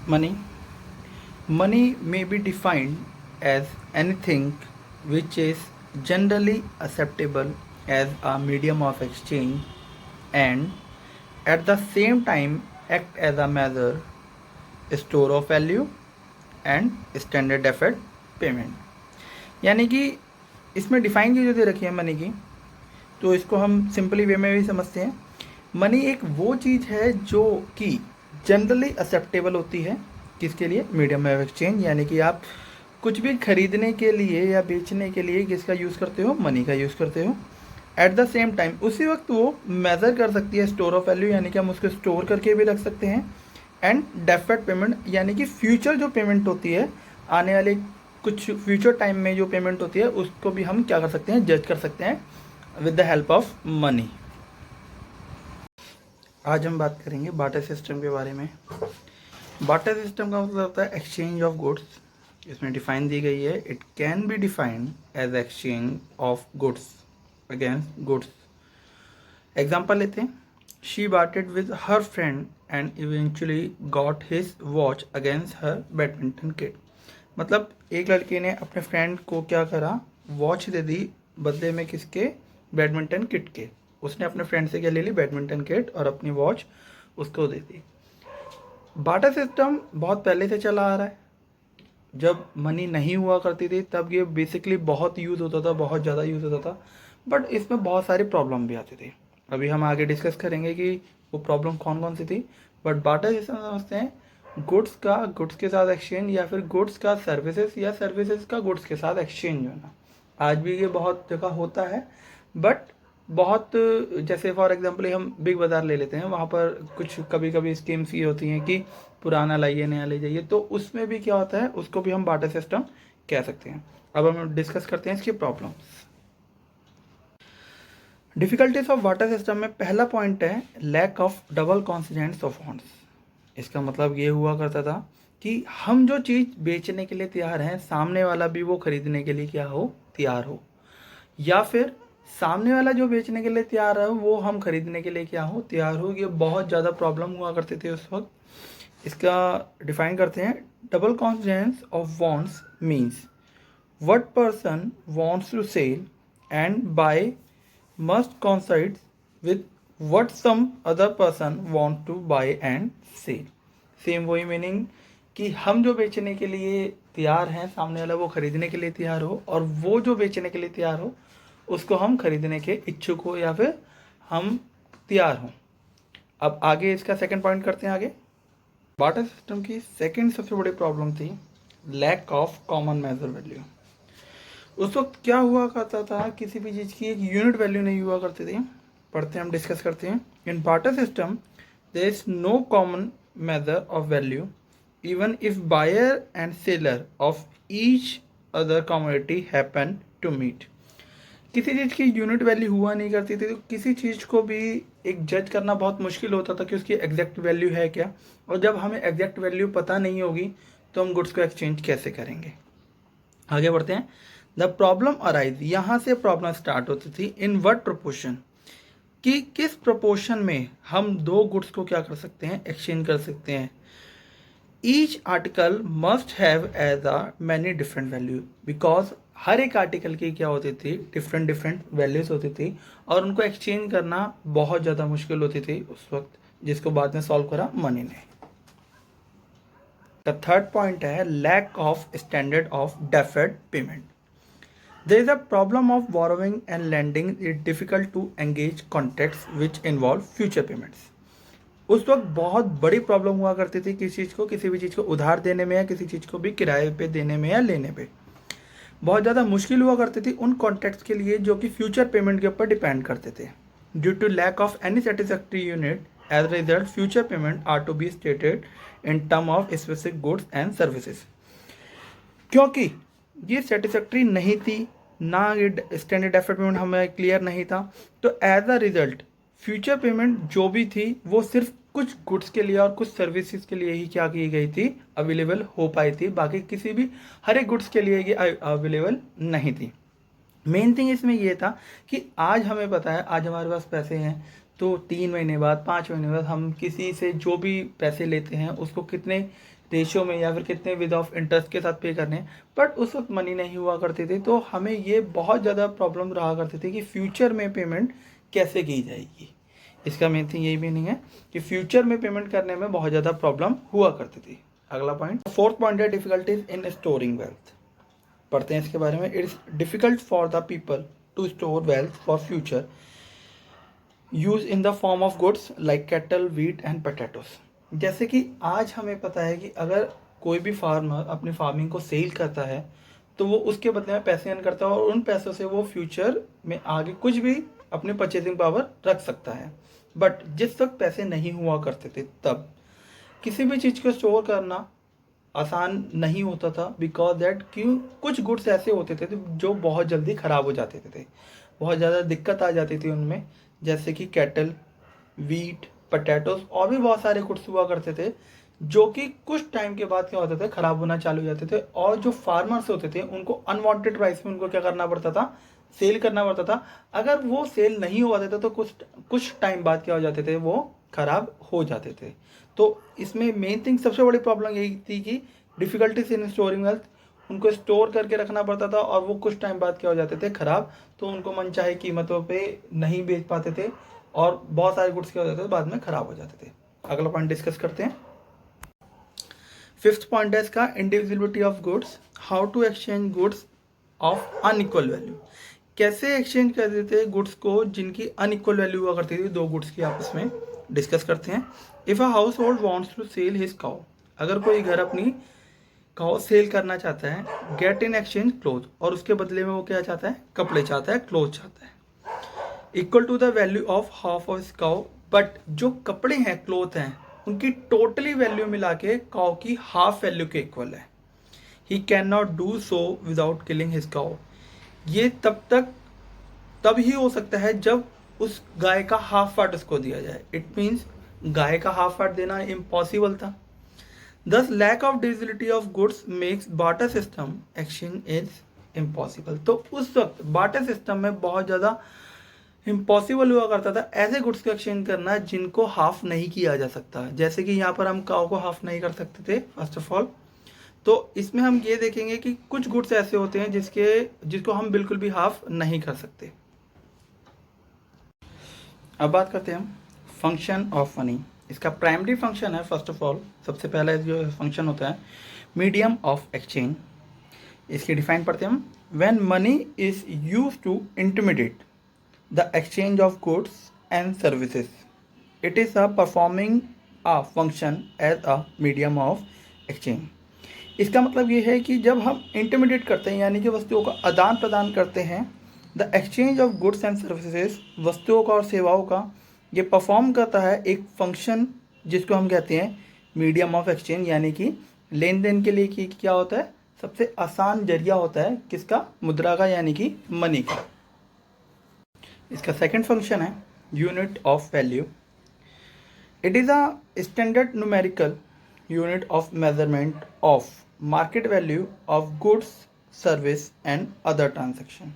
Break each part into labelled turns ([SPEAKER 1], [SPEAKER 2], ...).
[SPEAKER 1] Money. Money may be defined as anything which is generally acceptable as a medium of exchange and at the same time act as a measure, store of value and standard deferred payment. यानी कि इसमें define की जो दे रखी है money की, तो इसको हम सिंपली वे में भी समझते हैं। मनी एक वो चीज़ है जो कि जनरली एक्सेप्टेबल होती है किसके लिए, मीडियम ऑफ एक्सचेंज, यानी कि आप कुछ भी खरीदने के लिए या बेचने के लिए किसका यूज़ करते हो, मनी का यूज़ करते हो। एट द सेम टाइम उसी वक्त वो मेज़र कर सकती है स्टोर ऑफ वैल्यू, यानी कि हम उसको स्टोर करके भी रख सकते हैं। एंड डेफर्ड पेमेंट, यानी कि फ्यूचर जो पेमेंट होती है, आने वाले कुछ फ्यूचर टाइम में जो पेमेंट होती है उसको भी हम क्या कर सकते हैं, जज कर सकते हैं with the help of money. आज हम बात करेंगे बाटर सिस्टम के बारे में। बाटर सिस्टम का मतलब होता है एक्सचेंज ऑफ गुड्स। इसमें डिफाइन दी गई है, it can be defined as exchange of goods against goods. Example लेते हैं, शी बाटेड with her friend and eventually got his watch against her badminton kit. मतलब एक लड़के ने अपने फ्रेंड को क्या करा, वॉच दे दी बदले में किसके, बैडमिंटन किट के। उसने अपने फ्रेंड से क्या ले ली, बैडमिंटन किट, और अपनी वॉच उसको दे दी। बाटर सिस्टम बहुत पहले से चला आ रहा है। जब मनी नहीं हुआ करती थी तब ये बेसिकली बहुत यूज़ होता था, बहुत ज़्यादा यूज़ होता था, बट इसमें बहुत सारी प्रॉब्लम भी आती थी। अभी हम आगे डिस्कस करेंगे कि वो प्रॉब्लम कौन कौन सी थी। बट बाटर सिस्टम समझते हैं गुड्स का गुड्स के साथ एक्सचेंज, या फिर गुड्स का सर्विसेज, या सर्विसेज का गुड्स के साथ एक्सचेंज होना। आज भी ये बहुत जगह होता है, बट बहुत, जैसे फॉर एग्जांपल हम बिग बाज़ार ले लेते हैं, वहाँ पर कुछ कभी कभी स्कीम्स ये होती हैं कि पुराना लाइए नया ले जाइए, तो उसमें भी क्या होता है, उसको भी हम बाटर सिस्टम कह सकते हैं। अब हम डिस्कस करते हैं इसकी problems. Difficulties of barter system में पहला पॉइंट है lack of double coincidence of funds. इसका मतलब ये हुआ करता था कि हम जो चीज़ बेचने के लिए तैयार हैं, सामने वाला भी वो खरीदने के लिए क्या हो, तैयार हो, या फिर सामने वाला जो बेचने के लिए तैयार है वो हम खरीदने के लिए क्या हो, तैयार हो। ये बहुत ज़्यादा प्रॉब्लम हुआ करते थे उस वक्त। इसका डिफाइन करते हैं, double coincidence of wants means what person wants to sell and buy must coincide with what some other person want to buy and sell। Same वही मीनिंग कि हम जो बेचने के लिए तैयार हैं, सामने वाला वो खरीदने के लिए तैयार हो, और वो जो बेचने के लिए तैयार हो उसको हम खरीदने के इच्छुक हो, या फिर हम तैयार हों। अब आगे इसका सेकंड पॉइंट करते हैं आगे। बाटर सिस्टम की सेकंड सबसे बड़ी प्रॉब्लम थी lack of common measure value. उस वक्त क्या हुआ करता था, किसी भी चीज़ की एक यूनिट वैल्यू नहीं हुआ करती थी। पढ़ते हैं, हम डिस्कस करते हैं। In barter system there is no common measure of value even if buyer and seller of each other commodity happen to meet. किसी चीज़ की यूनिट वैल्यू हुआ नहीं करती थी, तो किसी चीज़ को भी एक जज करना बहुत मुश्किल होता था कि उसकी एग्जैक्ट वैल्यू है क्या। और जब हमें एग्जैक्ट वैल्यू पता नहीं होगी तो हम गुड्स को एक्सचेंज कैसे करेंगे। आगे बढ़ते हैं। द प्रॉब्लम अराइज, यहाँ से प्रॉब्लम स्टार्ट होती थी। इन व्हाट प्रोपोर्शन, कि किस प्रोपोर्शन में हम दो गुड्स को क्या कर सकते हैं, एक्सचेंज कर सकते हैं। Each article must have as a many different value, because हर एक आर्टिकल की क्या होती थी, डिफरेंट डिफरेंट वैल्यूज होती थी, और उनको एक्सचेंज करना बहुत ज़्यादा मुश्किल होती थी उस वक्त, जिसको बाद में सॉल्व करा मनी ने। द थर्ड पॉइंट है lack of standard of deferred payment. There is a problem of borrowing and lending it difficult to engage contracts which involve future payments। उस वक्त बहुत बड़ी प्रॉब्लम हुआ करती थी किसी चीज़ को, किसी भी चीज़ को उधार देने में, या किसी चीज़ को भी किराए पे देने में या लेने पे बहुत ज़्यादा मुश्किल हुआ करती थी उन कॉन्ट्रैक्ट्स के लिए जो कि फ्यूचर पेमेंट के ऊपर डिपेंड करते थे। Due to lack of any satisfactory unit as result future payment are to be stated in term of specific goods and services. क्योंकि ये सेटिस्फैक्ट्री नहीं थी, ना ये स्टैंडर्ड डेफर्ड पेमेंट हमें क्लियर नहीं था, तो as a result future payment जो भी थी वो सिर्फ कुछ गुड्स के लिए और कुछ सर्विसेज के लिए ही क्या की गई थी, अवेलेबल हो पाई थी। बाकी किसी भी हर एक गुड्स के लिए ये अवेलेबल नहीं थी। मेन थिंग इसमें ये था कि आज हमें पता है, आज हमारे पास पैसे हैं, तो 3 महीने बाद, 5 महीने बाद हम किसी से जो भी पैसे लेते हैं उसको कितने रेशियो में या फिर कितने विद ऑफ इंटरेस्ट के साथ पे करने हैं, बट उस वक्त मनी नहीं हुआ करती थी, तो हमें ये बहुत ज़्यादा प्रॉब्लम रहा करती थी कि फ्यूचर में पेमेंट कैसे की जाएगी। इसका मेन थिंग यही मीनिंग है कि फ्यूचर में पेमेंट करने में बहुत ज़्यादा प्रॉब्लम हुआ करती थी। अगला पॉइंट, फोर्थ पॉइंट है डिफिकल्टीज इन स्टोरिंग वेल्थ। पढ़ते हैं इसके बारे में। It's difficult for the people to store wealth for future use in the form of goods like cattle, wheat and potatoes. जैसे कि आज हमें पता है कि अगर कोई भी फार्मर अपनी फार्मिंग को सेल करता है तो वो उसके बदले में पैसे अर्न करता है और उन पैसों से वो फ्यूचर में आगे कुछ भी अपने परचेजिंग पावर रख सकता है। बट जिस वक्त पैसे नहीं हुआ करते थे तब किसी भी चीज़ को स्टोर करना आसान नहीं होता था, बिकॉज दैट क्यों, कुछ गुड्स ऐसे होते थे जो बहुत जल्दी ख़राब हो जाते थे, बहुत ज़्यादा दिक्कत आ जाती थी उनमें, जैसे कि कैटल, वीट, पोटैटोस और भी बहुत सारे गुड्स हुआ करते थे जो कि कुछ टाइम के बाद क्या होते थे, ख़राब होना चालू हो जाते थे। और जो फार्मर्स होते थे उनको अनवांटेड प्राइस में उनको क्या करना पड़ता था, सेल करना पड़ता था। अगर वो सेल नहीं हो पाते थे तो कुछ टाइम बाद क्या हो जाते थे, वो ख़राब हो जाते थे। तो इसमें मेन थिंग सबसे बड़ी प्रॉब्लम यही थी कि डिफ़िकल्टीज इन स्टोरिंग वेल्थ, उनको स्टोर करके रखना पड़ता था और वो कुछ टाइम बाद क्या हो जाते थे, ख़राब, तो उनको मनचाही कीमतों पे नहीं बेच पाते थे और बहुत सारे गुड्स क्या हो जाते थे, बाद में ख़राब हो जाते थे। अगला पॉइंट डिस्कस करते हैं। फिफ्थ पॉइंट है इसका, individuality of goods, how to exchange goods of unequal value. कैसे एक्सचेंज कर देते हैं गुड्स को जिनकी अनइक्वल वैल्यू हुआ करती थी, दो गुड्स की आपस में, डिस्कस करते हैं। If a household wants to sell his cow, अगर कोई घर अपनी काउ सेल करना चाहता है, गेट इन एक्सचेंज क्लोथ, और उसके बदले में वो क्या चाहता है, कपड़े चाहता है, क्लोथ चाहता है, equal to the value of half of cow, but जो कपड़े हैं, क्लोथ हैं, उनकी टोटली वैल्यू मिला के काउ की हाफ वैल्यू के इक्वल है। He can not do so without killing his cow, ये तब ही हो सकता है जब उस गाय का हाफ पार्ट उसको दिया जाए। इट मीन्स गाय का हाफ पार्ट देना इम्पॉसिबल था। This lack of divisibility of goods makes barter system exchange is impossible. तो उस वक्त बार्टर सिस्टम में बहुत ज़्यादा इम्पॉसिबल हुआ करता था ऐसे गुड्स को एक्सचेंज करना जिनको हाफ नहीं किया जा सकता। जैसे कि यहाँ पर हम काऊ को हाफ नहीं कर सकते थे फर्स्ट ऑफ ऑल, तो इसमें हम ये देखेंगे कि कुछ गुड्स ऐसे होते हैं जिसको हम बिल्कुल भी हाफ नहीं कर सकते। अब बात करते हैं हम फंक्शन ऑफ मनी। इसका प्राइमरी फंक्शन है, फर्स्ट ऑफ ऑल सबसे पहला जो फंक्शन होता है, मीडियम ऑफ एक्सचेंज। इसकी डिफाइन पढ़ते हैं हम। When money is used to intimidate the exchange of goods and services, it is a performing a function as a medium of exchange. इसका मतलब ये है कि जब हम इंटरमीडिएट करते हैं, यानी कि वस्तुओं का आदान प्रदान करते हैं, the exchange of goods and services, वस्तुओं का और सेवाओं का, ये परफॉर्म करता है एक फंक्शन जिसको हम कहते हैं मीडियम ऑफ एक्सचेंज, यानी कि लेन देन के लिए कि क्या होता है, सबसे आसान जरिया होता है किसका, मुद्रा का, यानी कि मनी का। इसका सेकंड फंक्शन है unit of value. It is a standard numerical unit of measurement of market value of goods, service and other transaction.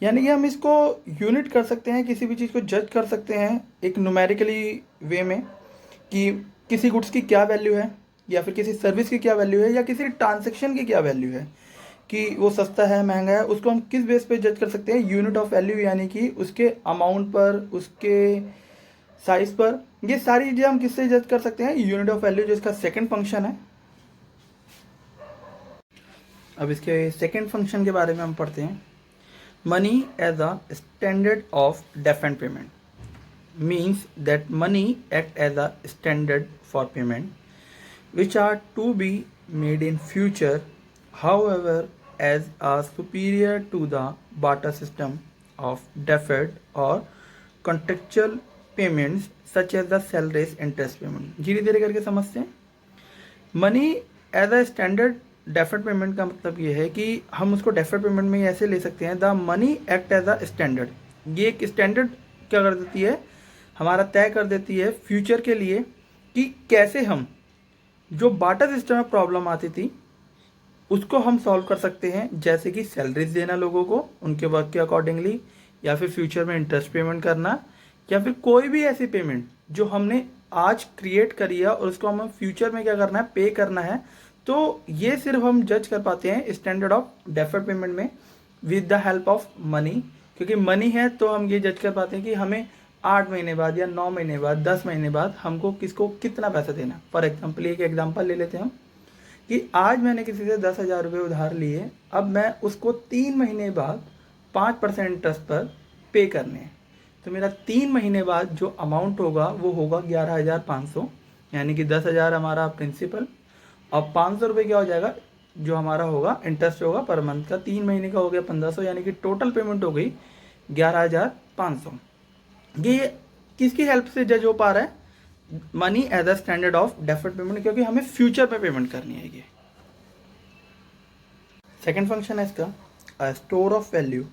[SPEAKER 1] यानी कि हम इसको यूनिट कर सकते हैं, किसी भी चीज़ को जज कर सकते हैं एक न्यूमेरिकली वे में कि किसी गुड्स की क्या वैल्यू है, या फिर किसी सर्विस की क्या वैल्यू है, या किसी ट्रांजैक्शन की क्या वैल्यू है, कि वो सस्ता है, महंगा है, उसको हम किस बेस पे जज कर सकते हैं, यूनिट ऑफ वैल्यू, यानी कि उसके अमाउंट पर, उसके साइज पर। ये सारी चीज़ें हम किससे जज कर सकते हैं, यूनिट ऑफ वैल्यू, जो इसका सेकंड फंक्शन है। अब इसके सेकंड फंक्शन के बारे में हम पढ़ते हैं। Money as a standard of deferred payment means that money act as a standard for payment which are to be made in future, however as are superior to the barter system of deferred or contractual payments such as the salaries interest payment। धीरे धीरे करके समझते हैं। Money as a standard deferred payment का मतलब ये है कि हम उसको डेफर्ड पेमेंट में ऐसे ले सकते हैं, the money act as a standard. ये एक स्टैंडर्ड क्या कर देती है, हमारा तय कर देती है फ्यूचर के लिए कि कैसे हम जो बार्टर सिस्टम में प्रॉब्लम आती थी उसको हम सॉल्व कर सकते हैं, जैसे कि सैलरीज देना लोगों को उनके वर्क के अकॉर्डिंगली, या फिर फ्यूचर में इंटरेस्ट पेमेंट करना, या फिर कोई भी ऐसी पेमेंट जो हमने आज क्रिएट करी है और उसको हमें फ्यूचर में क्या करना है, पे करना है, तो ये सिर्फ हम जज कर पाते हैं स्टैंडर्ड ऑफ डेफर्ड पेमेंट में with the help of money. क्योंकि मनी है तो हम ये जज कर पाते हैं कि हमें 8 महीने बाद या 9 महीने बाद 10 महीने बाद हमको किसको कितना पैसा देना। फॉर एग्जाम्पल एक एग्जाम्पल ले लेते हैं हम कि आज मैंने किसी से 10,000 रुपये उधार लिए, अब मैं उसको 3 महीने बाद 5% इंटरेस्ट पर पे करने हैं, तो मेरा 3 महीने बाद जो अमाउंट होगा वो होगा 11,500, यानी कि 10,000 हमारा प्रिंसिपल और 500 रुपये क्या हो जाएगा जो हमारा होगा इंटरेस्ट होगा पर मंथ का। 3 महीने का हो गया 1500, यानी कि टोटल पेमेंट हो गई 11,500। ये किसकी हेल्प से जज हो पा रहा है, money as a standard of deferred payment, क्योंकि हमें फ्यूचर में पेमेंट करनी है। ये सेकेंड फंक्शन है इसका, a store of value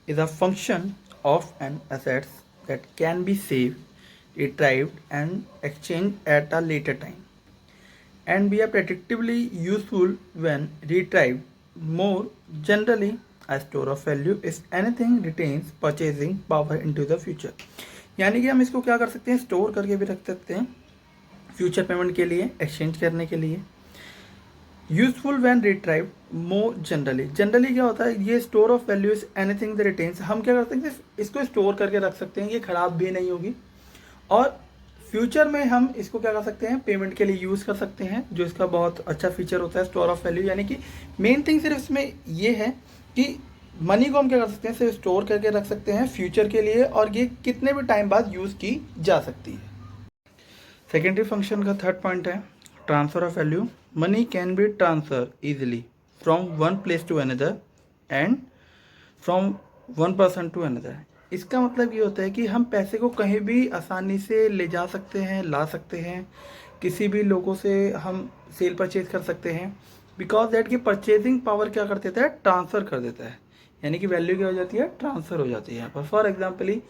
[SPEAKER 1] is a function of an assets that can be save, retrieved and exchange at a later time and be predictably useful when retrieved. More generally, a store of value is anything retains purchasing power into the future. यानी कि हम इसको क्या कर सकते हैं, store करके भी रख सकते हैं फ्यूचर पेमेंट के लिए, एक्सचेंज करने के लिए। Useful when retrieved, more generally, generally क्या होता है, ये store of value is anything that retains, हम क्या कर सकते हैं इसको स्टोर करके रख सकते हैं, ये खराब भी नहीं होगी, और फ्यूचर में हम इसको क्या कर सकते हैं, पेमेंट के लिए यूज़ कर सकते हैं, जो इसका बहुत अच्छा फीचर होता है स्टोर ऑफ वैल्यू। यानी कि मेन थिंग सिर्फ इसमें ये है कि मनी को हम क्या कर सकते हैं, सिर्फ स्टोर करके रख सकते हैं फ्यूचर के लिए, और ये कितने भी टाइम बाद यूज़ की जा सकती है। सेकेंडरी फंक्शन का थर्ड पॉइंट है transfer of value. Money can be transfer easily from one place to another and from one person to another. इसका मतलब ये होता है कि हम पैसे को कहीं भी आसानी से ले जा सकते हैं, ला सकते हैं, किसी भी लोगों से हम सेल परचेज कर सकते हैं, बिकॉज दैट की परचेजिंग पावर क्या कर देता है, ट्रांसफ़र कर देता है, यानी कि वैल्यू क्या हो जाती है, ट्रांसफ़र हो जाती है यहाँ पर। फॉर एग्जाम्पल ही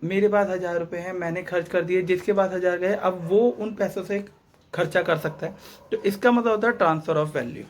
[SPEAKER 1] मेरे पास 1,000 रुपये हैं, मैंने खर्च कर दिए, जिसके पास 1,000 गए अब वो उन पैसों से खर्चा कर सकता है, तो इसका मतलब होता है ट्रांसफ़र ऑफ वैल्यू।